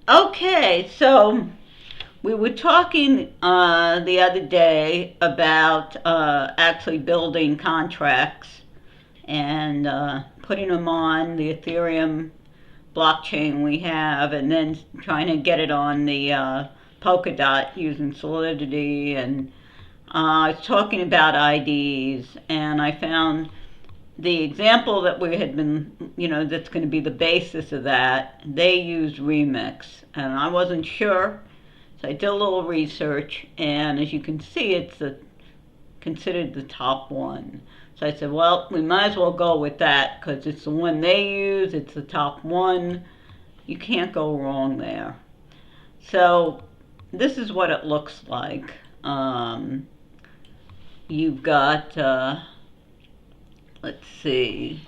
Okay, so we were talking the other day about actually building contracts and putting them on the Ethereum blockchain we have, and then trying to get it on the Polkadot using Solidity. And I was talking about IDs, and I found the example that we had been, that's going to be the basis of that. They used Remix, and I wasn't sure, so I did a little research, and as you can see, it's considered the top one. So I said, well, we might as well go with that because it's the one they use, it's the top one. You can't go wrong there. So this is what it looks like. You've got, let's see,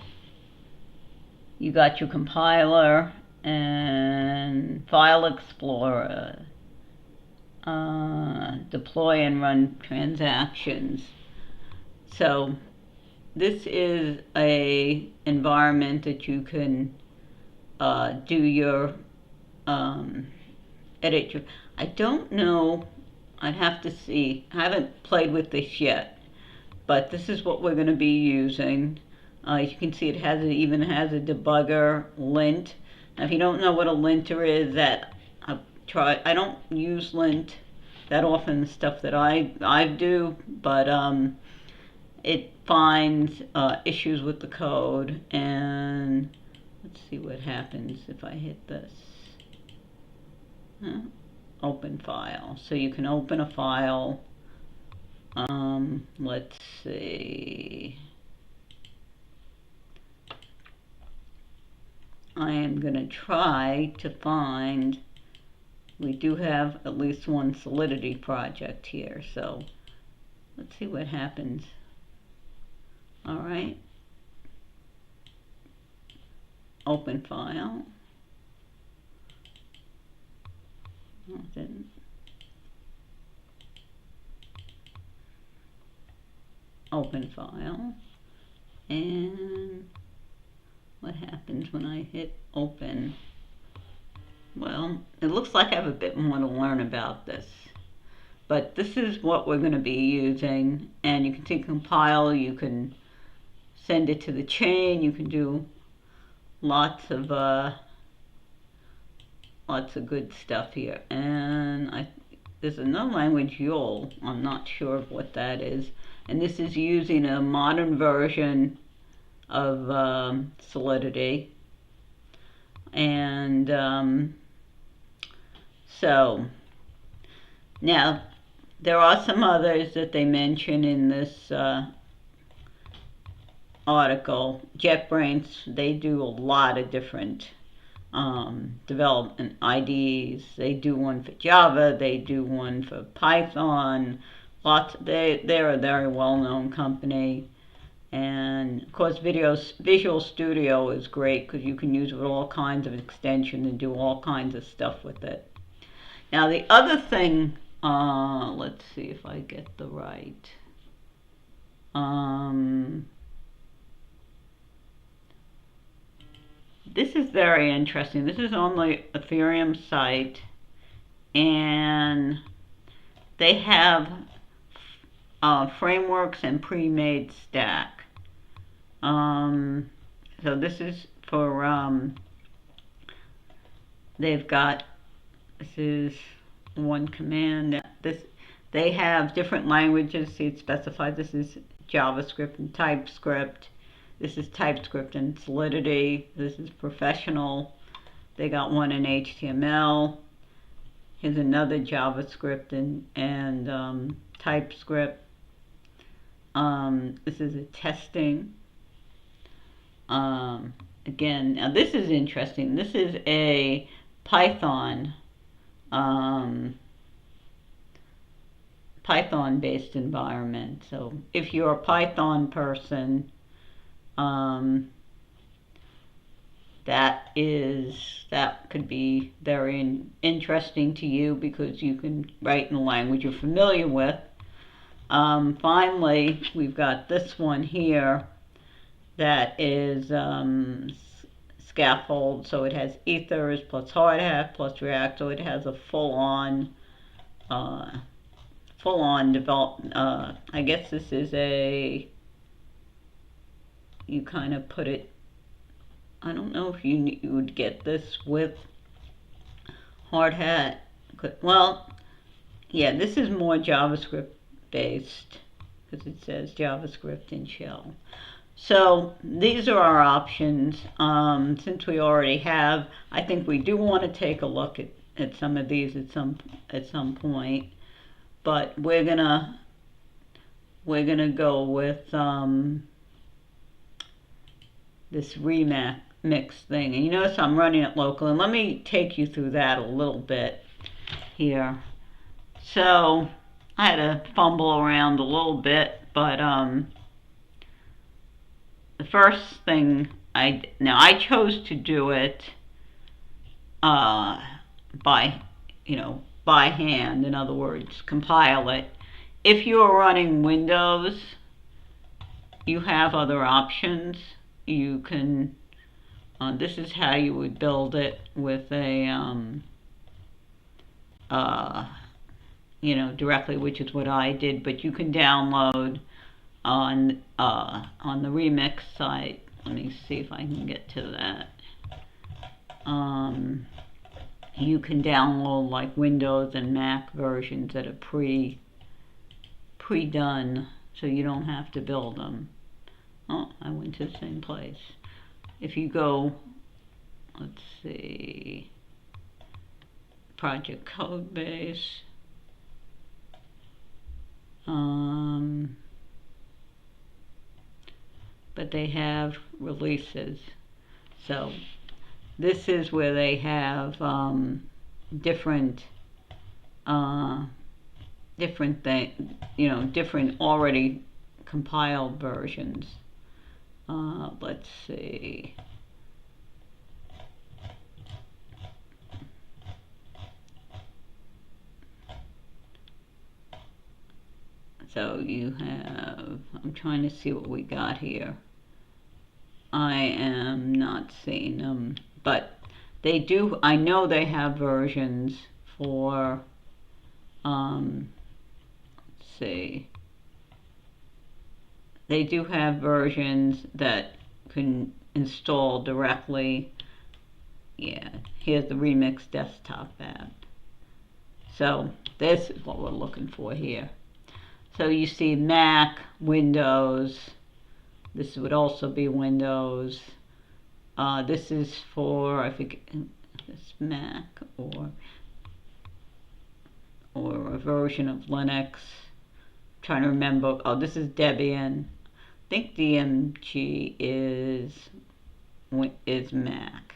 you got your compiler and file explorer, deploy and run transactions. So this is a environment that you can do your edit your. I don't know. I'd have to see. I haven't played with this yet, but this is what we're going to be using. As you can see, it even has a debugger lint. Now, if you don't know what a linter is, I don't use lint that often. The stuff that I do, but it finds issues with the code, and let's see what happens if I hit this. Open file. So you can open a file. Let's see. I am going to try to find, we do have at least one Solidity project here, so let's see what happens. All right. Open file. Oh, it didn't. Open file. And what happens when I hit open? Well, it looks like I have a bit more to learn about this. But this is what we're going to be using. And you can see compile, you can send it to the chain, you can do lots of good stuff here. And there's another language, YOL. I'm not sure what that is. And this is using a modern version of Solidity. And so now there are some others that they mention in this article. JetBrains, they do a lot of different development IDEs. They do one for Java, they do one for Python. They're a very well-known company. And of course, Visual Studio is great because you can use it with all kinds of extensions and do all kinds of stuff with it. Now the other thing, let's see if I get the right. This is very interesting. This is on the Ethereum site, and they have frameworks and pre-made stack. So this is for, they've got, this is one command. They have different languages. See, it specified this is JavaScript and TypeScript. This is TypeScript and Solidity. This is professional. They got one in HTML. Here's another JavaScript and TypeScript. This is a testing. Again, now this is interesting. This is a Python Python-based environment. So if you're a Python person, that could be very interesting to you because you can write in a language you're familiar with. Finally, we've got this one here that is scaffold, so it has ethers plus hard hat plus React, so it has a full-on development. I guess this is you kind of put it, I don't know if you would get this with hard hat. Well, yeah, this is more JavaScript based because it says JavaScript in shell. So these are our options. Since we already have, I think we do want to take a look at some of these at some point. But we're gonna go with this remix thing. And you notice I'm running it local. And let me take you through that a little bit here. So I had to fumble around a little bit, but the first thing I chose to do it by hand. In other words, compile it. If you are running Windows, you have other options. You can. This is how you would build it with a directly, which is what I did. But you can download on the remix site. Let me see if I can get to that. You can download like Windows and Mac versions that are pre-done, so you don't have to build them. Oh, I went to the same place. If you go, let's see, project code base. But they have releases. So this is where they have different different already compiled versions. Let's see. So you have, I'm trying to see what we got here. I am not seeing them, but they do, I know they have versions for, let's see. They do have versions that can install directly. Yeah, here's the Remix desktop app. So this is what we're looking for here. So you see Mac, Windows. This would also be Windows. This is for, I think, this Mac or a version of Linux. I'm trying to remember. Oh, this is Debian. I think DMG is Mac.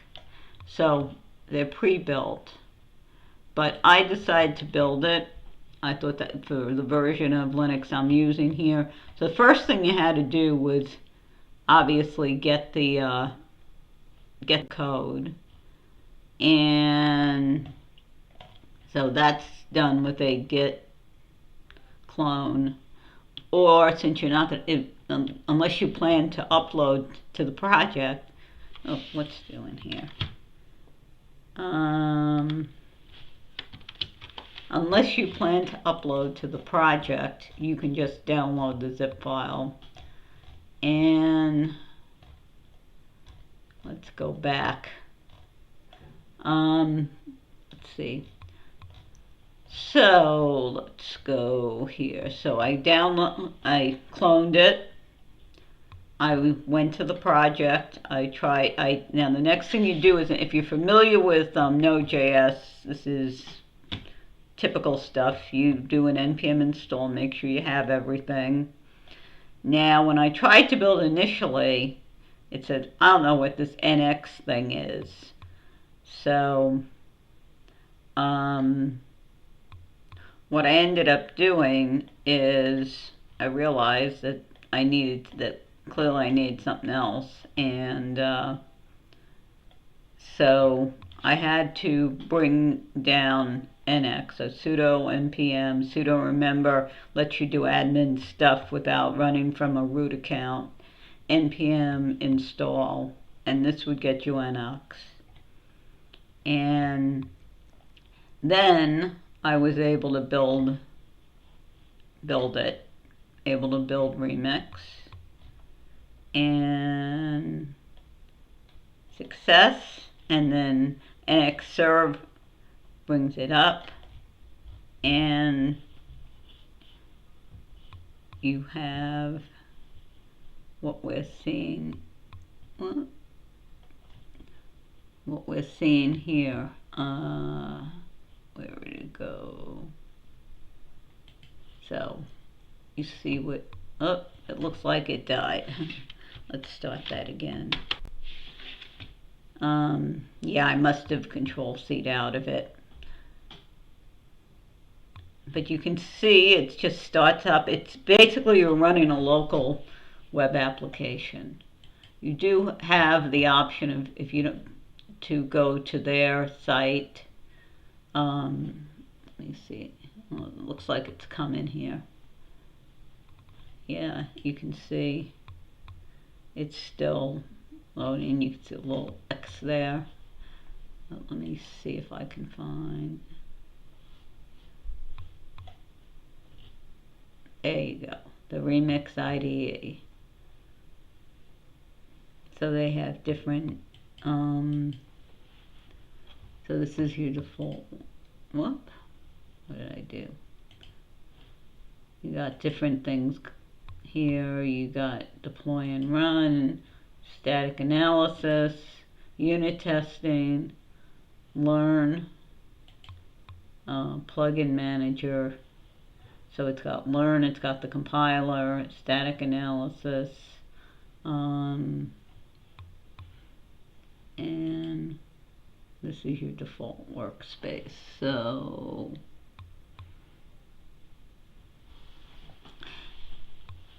So they're pre-built. But I decided to build it. I thought that for the version of Linux I'm using here. So the first thing you had to do was obviously get the code, and so that's done with a git clone. Or since you're not gonna, unless you plan to upload to the project. Oh, what's doing here? Unless you plan to upload to the project, you can just download the zip file. And let's go back. Let's see. So let's go here. So I cloned it. I went to the project. Now the next thing you do is, if you're familiar with Node.js, this is typical stuff. You do an npm install, make sure you have everything. Now, when I tried to build initially, it said, I don't know what this NX thing is. So, what I ended up doing is I realized that clearly I needed something else. And so I had to bring down NX, so sudo npm, sudo remember lets you do admin stuff without running from a root account, npm install, and this would get you NX. And then I was able to build it, able to build Remix, and success, and then NX serve brings it up, and you have what we're seeing. What we're seeing here. Where did it go? So you see what? Oh, it looks like it died. Let's start that again. Yeah, I must have Control-C'd out of it. But you can see it just starts up. It's basically you're running a local web application. You do have the option of, if you don't, to go to their site. Let me see. Well, it looks like it's coming here. Yeah, you can see it's still loading. You can see a little X there. Let me see if I can find. There you go. The Remix IDE. So they have different. So this is your default. Whoop. What did I do? You got different things here. You got deploy and run, static analysis, unit testing, learn, plugin manager. So it's got learn, it's got the compiler, static analysis, and this is your default workspace. So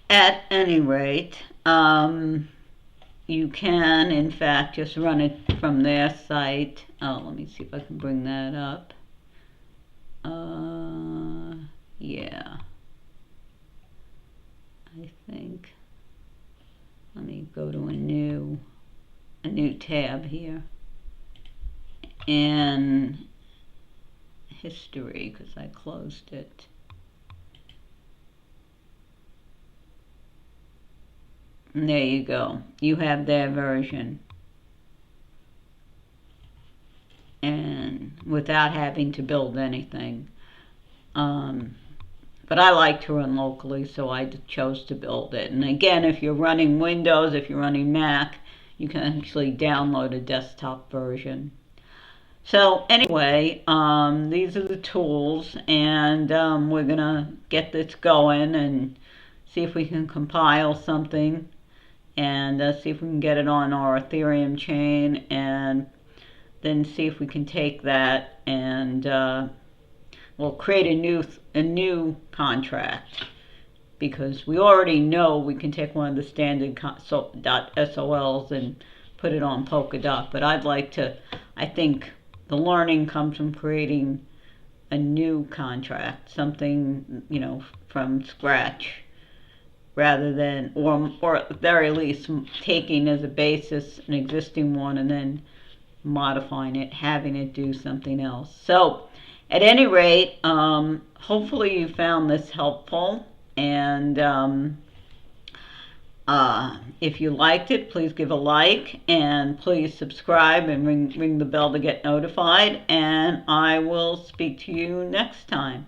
at any rate, you can in fact just run it from their site. Oh, let me see if I can bring that up. Yeah, I think, let me go to a new tab here, and history, because I closed it. And there you go. You have their version. And without having to build anything. But I like to run locally, so I chose to build it. And again, if you're running Windows, if you're running Mac, you can actually download a desktop version. So anyway, these are the tools, and we're going to get this going and see if we can compile something, and see if we can get it on our Ethereum chain, and then see if we can take that and we'll create a new contract, because we already know we can take one of the standard .sols and put it on Polkadot. But I think the learning comes from creating a new contract, something, from scratch, rather than, or at the very least, taking as a basis an existing one and then modifying it, having it do something else. So at any rate, hopefully you found this helpful, and if you liked it, please give a like, and please subscribe and ring the bell to get notified, and I will speak to you next time.